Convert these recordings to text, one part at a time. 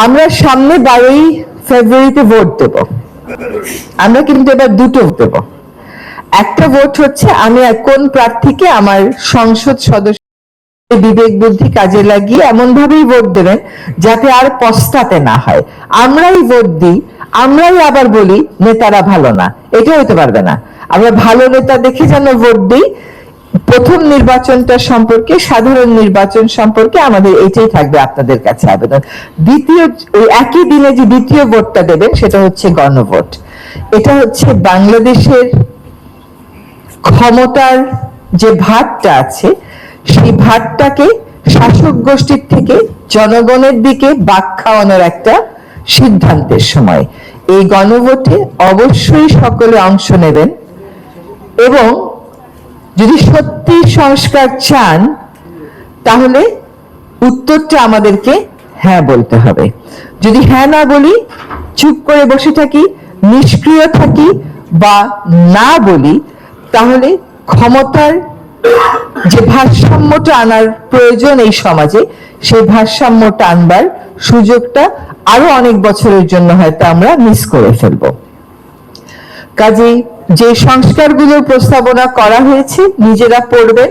আমরা সামনে 12ই ফেব্রুয়ারিতে ভোট দেব। আমরা কিন্তু এবার দুটো দেব। একটা ভোট হচ্ছে আমি কোন প্রার্থীকে আমার সংসদ সদস্য বিবেক বুদ্ধি কাজে লাগিয়ে এমন ভাবেই ভোট দেবেন যাতে আর পস্তাতে না হয়। আমরাই ভোট দিই, আমরাই আবার বলি নেতারা ভালো না, এটা হতে পারবে না। আমরা ভালো নেতা দেখে যেন ভোট দিই। প্রথম নির্বাচনটা সম্পর্কে, সাধারণ নির্বাচন সম্পর্কে আমাদের এটাই থাকবে আপনাদের কাছে আবেদন। দ্বিতীয়, ওই একই দিনে যে দ্বিতীয় ভোটটা দেবেন সেটা হচ্ছে গণভোট। এটা হচ্ছে বাংলাদেশের ক্ষমতার যে ভাগটা আছে সেই ভাগটাকে শাসক গোষ্ঠীর থেকে জনগণের দিকে বাঁক খাওয়ানোর একটা সিদ্ধান্তের সময়। এই গণভোটে অবশ্যই সকলে অংশ নেবেন এবং যদি সত্যি সংস্কার চান তাহলে উত্তরটা আমাদেরকে হ্যাঁ বলতে হবে। যদি হ্যাঁ না বলি, চুপ করে বসে থাকি, নিষ্ক্রিয় থাকি বা না বলি, তাহলে ক্ষমতার যে ভারসাম্যটা আনার প্রয়োজন এই সমাজে, সেই ভারসাম্যটা আনবার সুযোগটা আরো অনেক বছরের জন্য হয়তো আমরা মিস করে ফেলবো। কাজেই যে সংস্কারগুলোর প্রস্তাবনা করা হয়েছে নিজেরা পড়বেন,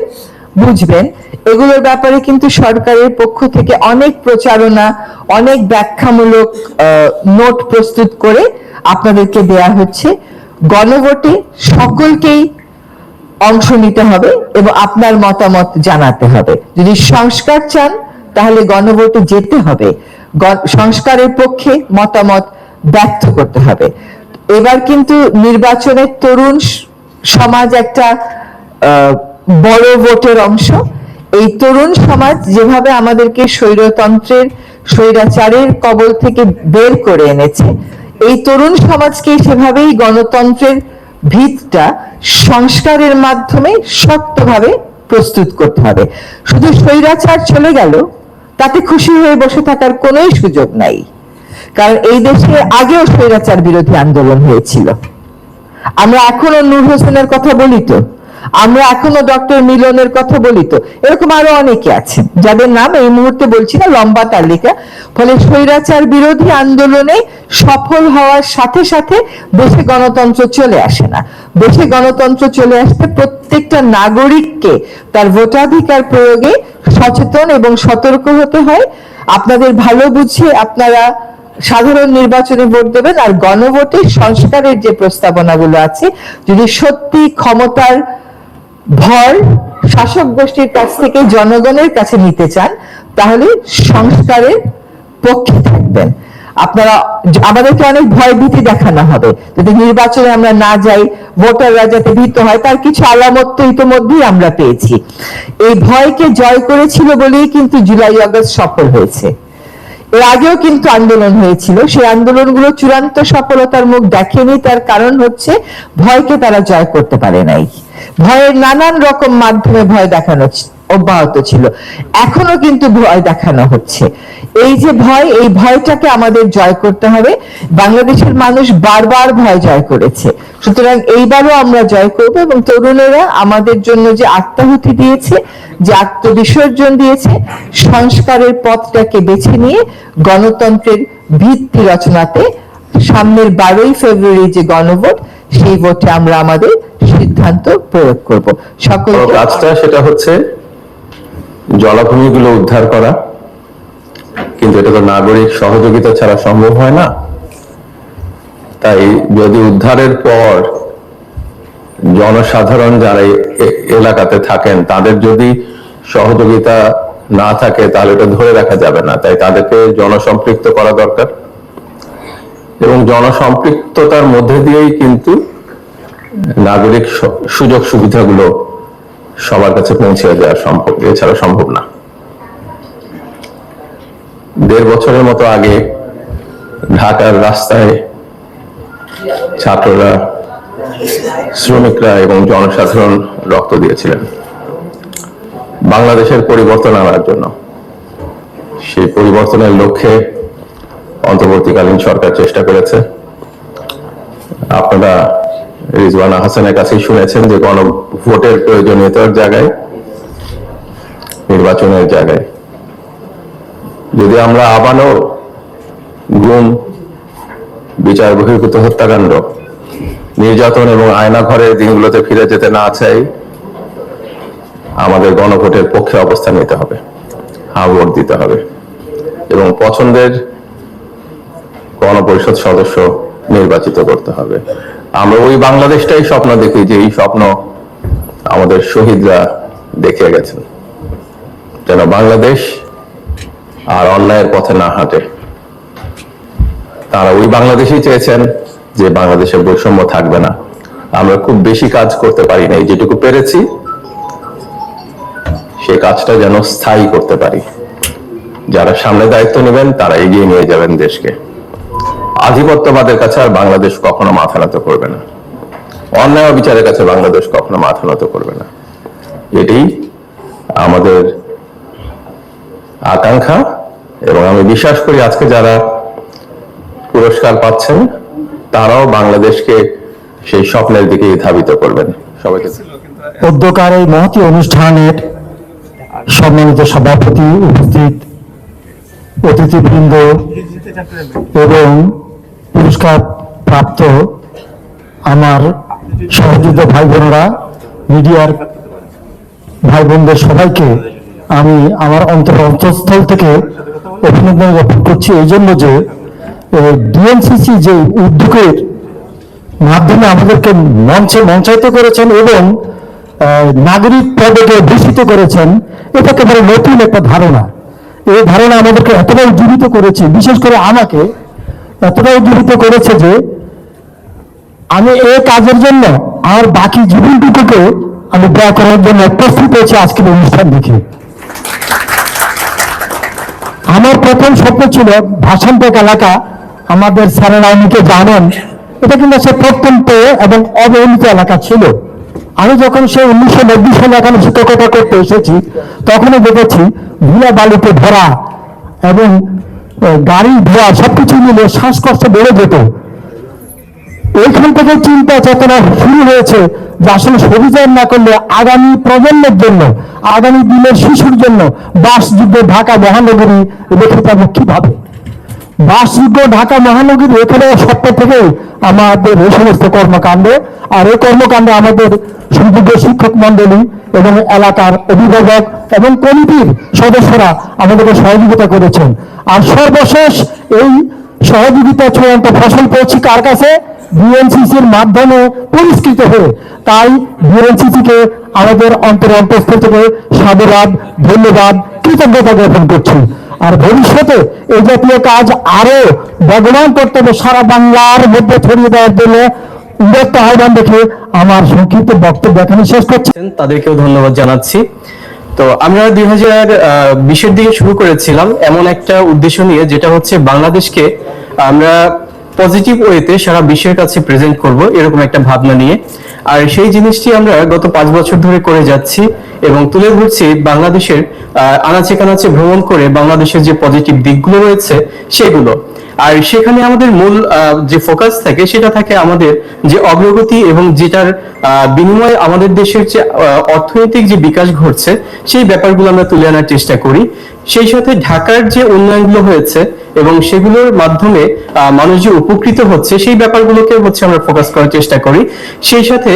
বুঝবেন। এগুলোর ব্যাপারে কিন্তু সরকারের পক্ষ থেকে অনেক প্রচারণা, অনেক ব্যাখ্যামূলক নোট প্রস্তুত করে আপনাদেরকে দেয়া হচ্ছে। গণভোটে সকলকেই অংশ নিতে হবে এবং আপনার মতামত জানাতে হবে। যদি সংস্কার চান তাহলে গণভোটে যেতে হবে, সংস্কারের পক্ষে মতামত ব্যক্ত করতে হবে। এবার কিন্তু নির্বাচনের তরুণ সমাজ একটা বড় ভোটের অংশ। এই তরুণ সমাজ যেভাবে আমাদেরকে স্বৈরতন্ত্রের, স্বৈরাচারের কবল থেকে বের করে এনেছে, এই তরুণ সমাজকে সেভাবেই গণতন্ত্রের ভিতটা সংস্কারের মাধ্যমে শক্তভাবে প্রস্তুত করতে হবে। শুধু স্বৈরাচার চলে গেল তাতে খুশি হয়ে বসে থাকার কোনো সুযোগ নাই, কারণ এই দেশে আগেও স্বৈরাচার বিরোধী আন্দোলন হয়েছিল। আমরা এখনো নূর হোসেনের কথা বলি তো, আমরা এখনো ডক্টর মিলনের কথা বলি তো, এরকম আরো অনেকে আছেন যাদের নাম এই মুহূর্তে বলছি না, লম্বা তালিকা। ফলে স্বৈরাচার বিরোধী আন্দোলনে সফল হওয়ার সাথে সাথে দেশে গণতন্ত্র চলে আসে না। দেশে গণতন্ত্র চলে আসতে প্রত্যেকটা নাগরিককে তার ভোটাধিকার প্রয়োগে সচেতন এবং সতর্ক হতে হয়। আপনাদের ভালো বুঝে আপনারা সাধারণ নির্বাচনে ভোট দেবেন, আর গণভোটে সংস্কারের যে প্রস্তাবনাগুলো আছে যদি সত্যি ক্ষমতার ভর শাসক গোষ্ঠীর কাছ থেকে জনগণের কাছে নিতে চান তাহলে সংস্কারের পক্ষে থাকবেন। আপনারা, আমাদেরকে অনেক ভয় ভীতি দেখানো হবে যদি নির্বাচনে আমরা না যাই, ভোটাররা যাতে ভীত হয়, তার কিছু আলামত তো ইতিমধ্যেই আমরা পেয়েছি। এই ভয়কে জয় করেছিল বলেই কিন্তু জুলাই আগস্ট সফল হয়েছে। এর আগেও কিন্তু আন্দোলন হয়েছিল, সেই আন্দোলনগুলো চূড়ান্ত সফলতার মুখ দেখেনি। তার কারণ হচ্ছে ভয়কে তারা জয় করতে পারে নাই। ভয়ের নানান রকম মাধ্যমে ভয় দেখানো অব্যাহত ছিল, এখনো কিন্তু ভয় দেখানো হচ্ছে। এই যে ভয়, এই ভয়টাকে আমাদের জয় করতে হবে। বাংলাদেশের মানুষ বারবার ভয় জয় করেছে, সুতরাং এইবারও আমরা জয় করব। এবং তরুণেরা আমাদের জন্য যে আত্মাহুতি দিয়েছে, যে আত্মবিসর্জন দিয়েছে, সংস্কারের পথটাকে বেছে নিয়ে গণতন্ত্রের ভিত্তি রচনাতে সামনের 12ই ফেব্রুয়ারি যে গণভোট, সেই ভোটে আমরা আমাদের সিদ্ধান্ত প্রয়োগ করব। সকল কাজটা সেটা হচ্ছে জলাভূমিগুলো উদ্ধার করা, কিন্তু এটা তো নাগরিক সহযোগিতা ছাড়া সম্ভব হয় না। তাই যদি উদ্ধারের পর জনসাধারণ যারা এলাকাতে থাকেন তাদের যদি সহযোগিতা না থাকে তাহলে এটা ধরে রাখা যাবে না। তাই তাদেরকে জনসম্পৃক্ত করা দরকার এবং জনসম্পৃক্ততার মধ্যে দিয়েই কিন্তু নাগরিক সুযোগ সুবিধাগুলো সবার কাছে পৌঁছে দেওয়া সম্ভব, এছাড়া সম্ভব না। 1.5 বছরের মতো আগে ঢাকার রাস্তায় ছাত্ররা, শ্রমিকরা এবং জনসাধারণ রক্ত দিয়েছিলেন বাংলাদেশের পরিবর্তন আনার জন্য। সেই পরিবর্তনের লক্ষ্যে অন্তর্বর্তীকালীন সরকার চেষ্টা করেছে। আপনারা রিজওয়ানা হাসানের কাছেই শুনেছেন যে গণভোটের প্রয়োজনীয়তার জায়গায়, নির্বাচনের জায়গায় যদি আমরা আবারও গুম, বিচার বহির্ভূত হত্যাকাণ্ড, নির্যাতন এবং আয়নাঘরের দিনগুলোতে ফিরে যেতে না চাই আমাদের গণভোটের পক্ষে অবস্থান নিতে হবে, হ্যাঁ ভোট দিতে হবে এবং পছন্দের গণপরিষদ সদস্য নির্বাচিত করতে হবে। আমরা ওই বাংলাদেশটাই স্বপ্ন দেখি যে এই স্বপ্ন আমাদের শহীদরা দেখে গেছেন, যেন বাংলাদেশ আর অন্যায়ের পথে না হাঁটে। তারা ওই বাংলাদেশই চেয়েছেন যে বাংলাদেশে বৈষম্য থাকবে না। আমরা খুব বেশি কাজ করতে পারি নাই, যেটুকু পেরেছি সে কাজটা যেন স্থায়ী করতে পারি। যারা সামনে দায়িত্ব নেবেন তারা এগিয়ে নিয়ে যাবেন দেশকে। আধিপত্যবাদের কাছে আর বাংলাদেশ কখনো মাথা নত করবে না, অন্যায় বিচারের কাছে বাংলাদেশ কখনো মাথা নত করবে না। এটি আমাদের আকাঙ্ক্ষা এবং আমি বিশ্বাস করি আজকে যারা পুরস্কার পাচ্ছেন তারাও বাংলাদেশকে সেই স্বপ্নের দিকে ধাবিত করবেন। সবাইকে উদ্যোগকার এই মহতী অনুষ্ঠানের সম্মানিত সভাপতি, উপস্থিত অতিথিবৃন্দ এবং পুরস্কার প্রাপ্ত আমার সহযোগিত ভাই বোনেরা, মিডিয়ার ভাই বোনদের সবাইকে আমি আমার অন্তঃস্থল থেকে অভিনন্দন জ্ঞাপন করছি এই জন্য যে ডিএনসিসি যে উদ্যোগের মাধ্যমে আমাদেরকে মঞ্চায়িত করেছেন এবং নাগরিক পদকে ভূষিত করেছেন, এটা একেবারে নতুন একটা ধারণা। এই ধারণা আমাদেরকে এতটাই উজ্জীবিত করেছে, বিশেষ করে আমাকে এতটাই উজ্জীবিত করেছে যে আমি এই কাজের জন্য আর বাকি জীবনটুকুকে আমি ব্যয় করার জন্য প্রস্তুত হয়েছি আজকের অনুষ্ঠান দেখে। আমার প্রথম স্বপ্ন ছিল ভাষান্তক এলাকা, আমাদের স্যারের আইনিকে জানেন, এটা কিন্তু সে প্রত্যন্ত এবং অবহেলিত এলাকা ছিল। আমি যখন সে 1990 সালে এখানে শিক্ষকতা করতে এসেছি তখনই দেখেছি ধুলা বালিতে ভরা এবং গাড়ি ধোয়া সবকিছু মিলে শ্বাসকষ্ট বেড়ে যেত। এইখান থেকে চিন্তা চেতনা শুরু হয়েছে যে আসলে সবিচার না করলে আগামী প্রজন্মের জন্য, আগামী দিনের শিশুর জন্য বাসযোগ্য ঢাকা মহানগরী রেখে যাবো কিভাবে। বাসযোগ্য ঢাকা মহানগরী এখানে সত্য থেকে আমাদের এই সমস্ত কর্মকাণ্ড, আর এই কর্মকাণ্ডে আমাদের সুযোগ্য শিক্ষক মন্ডলী এবং এলাকার অভিভাবক এবং কমিটির সদস্যরা আমাদেরকে সহযোগিতা করেছেন। আর সর্বশেষ এই সহযোগিতা চূড়ান্ত ফসল পেয়েছি কার কাছে? ডিএনসিসির মাধ্যমে পুরস্কৃত হয়ে। তাই ডিএনসিসিকে আমাদের অন্তঃস্থল থেকে সাধুবাদ, ধন্যবাদ, কৃতজ্ঞতা জ্ঞাপন করছি। আর ভবিষ্যতে এই জাতীয় কাজ আরো বেগবান করতে হবে, সারা বাংলার মধ্যে ছড়িয়ে দেওয়ার জন্য উদ্যোক্ত আহ্বান দেখে আমার সংক্ষিপ্ত বক্তব্য এখানে শেষ করছি। তাদেরকেও ধন্যবাদ জানাচ্ছি। তো আমরা 2020-এর দিকে শুরু করেছিলাম এমন একটা উদ্দেশ্য নিয়ে, যেটা হচ্ছে বাংলাদেশকে আমরা পজিটিভ ওয়েতে সারা বিশ্বের কাছে প্রেজেন্ট করব, এরকম একটা ভাবনা নিয়ে। আর সেই জিনিসটি আমরা গত 5 বছর ধরে করে যাচ্ছি এবং তুলে ধরছি বাংলাদেশের আনাচে কানাচে ভ্রমণ করে বাংলাদেশের যে পজিটিভ দিকগুলো রয়েছে সেগুলো। আর সেখানে আমাদের মূল যে ফোকাস থাকে সেটা থাকে আমাদের যে অগ্রগতি এবং যেটার বিনিময়ে আমাদের দেশের যে অর্থনৈতিক যে বিকাশ ঘটছে সেই ব্যাপারগুলো আমরা তুলে আনার চেষ্টা করি। সেই সাথে ঢাকার যে উন্নয়নগুলো হয়েছে এবং সেগুলোর মাধ্যমে মানুষ যে উপকৃত হচ্ছে সেই ব্যাপারগুলোকে হচ্ছে আমরা ফোকাস করার চেষ্টা করি। সেই সাথে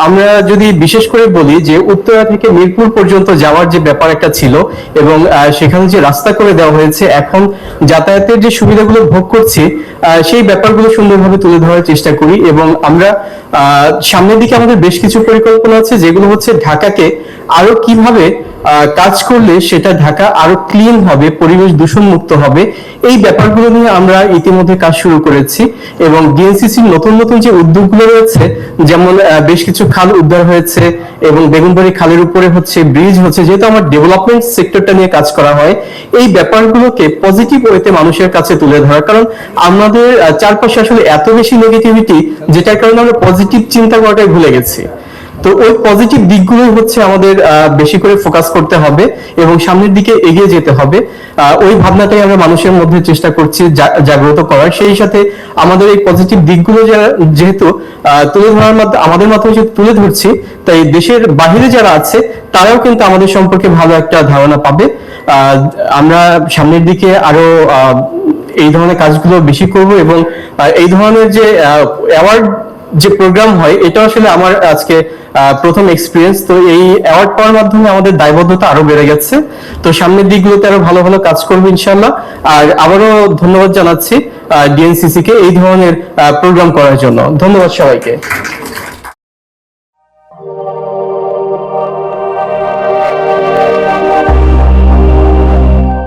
আমরা যদি বিশেষ করে বলি যে উত্তরা থেকে মিরপুর পর্যন্ত যাওয়ার যে ব্যাপার একটা ছিল এবং সেখানে যে রাস্তা করে দেওয়া হয়েছে, এখন যাতায়াতের যে সুবিধাগুলো ভোগ করছি সেই ব্যাপারগুলো সুন্দরভাবে তুলে ধরার চেষ্টা করি। এবং আমরা সামনের দিকে আমাদের বেশ কিছু পরিকল্পনা আছে, যেগুলো হচ্ছে ঢাকাকে আরো কিভাবে কাজ করলে সেটা ঢাকা আরো ক্লিন হবে, পরিবেশ দূষণ মুক্ত হবে, এই ব্যাপারগুলো নিয়ে আমরা ইতিমধ্যে কাজ শুরু করেছি। এবং ডিএনসিসির নতুন নতুন যে উদ্যোগগুলো রয়েছে, যেমন বেশ কিছু খাল উদ্ধার হয়েছে এবং বেগুনবাড়ি খালের উপরে হচ্ছে ব্রিজ হচ্ছে, যেহেতু আমার ডেভেলপমেন্ট সেক্টরটা নিয়ে কাজ করা হয়, এই ব্যাপারগুলোকে পজিটিভ ওয়েতে মানুষের কাছে তুলে ধরা। কারণ আমাদের চারপাশে আসলে এত বেশি নেগেটিভিটি, যেটার কারণে আমরা পজিটিভ চিন্তা করাটাই ভুলে গেছি। তো ওই পজিটিভ দিকগুলোই হচ্ছে আমাদের বেশি করে ফোকাস করতে হবে এবং সামনের দিকে এগিয়ে যেতে হবে। ওই ভাবনাটাই আমরা মানুষের মধ্যে চেষ্টা করছি জাগ্রত করার। সেই সাথে আমাদের এই পজিটিভ দিকগুলো যেহেতু তুলে ধরার মাধ্যমে আমাদের মাধ্যমে যেহেতু তুলে ধরছি, তাই দেশের বাহিরে যারা আছে তারাও কিন্তু আমাদের সম্পর্কে ভালো একটা ধারণা পাবে। আমরা সামনের দিকে আরো এই ধরনের কাজগুলো বেশি করব এবং এই ধরনের যে অ্যাওয়ার্ড যে প্রোগ্রাম হয় এটা আসলে আমার আজকে প্রথম এক্সপিরিয়েন্স। তো এই অ্যাওয়ার্ড পাওয়ার মাধ্যমে আমাদের দায়বদ্ধতা আরো বেড়ে গেছে। তো সামনের দিকগুলোতে আরো ভালো ভালো কাজ করবো ইনশাল্লাহ। আর আবারও ধন্যবাদ জানাচ্ছি ডিএনসিসি কে এই ধরনের প্রোগ্রাম করার জন্য। ধন্যবাদ সবাইকে।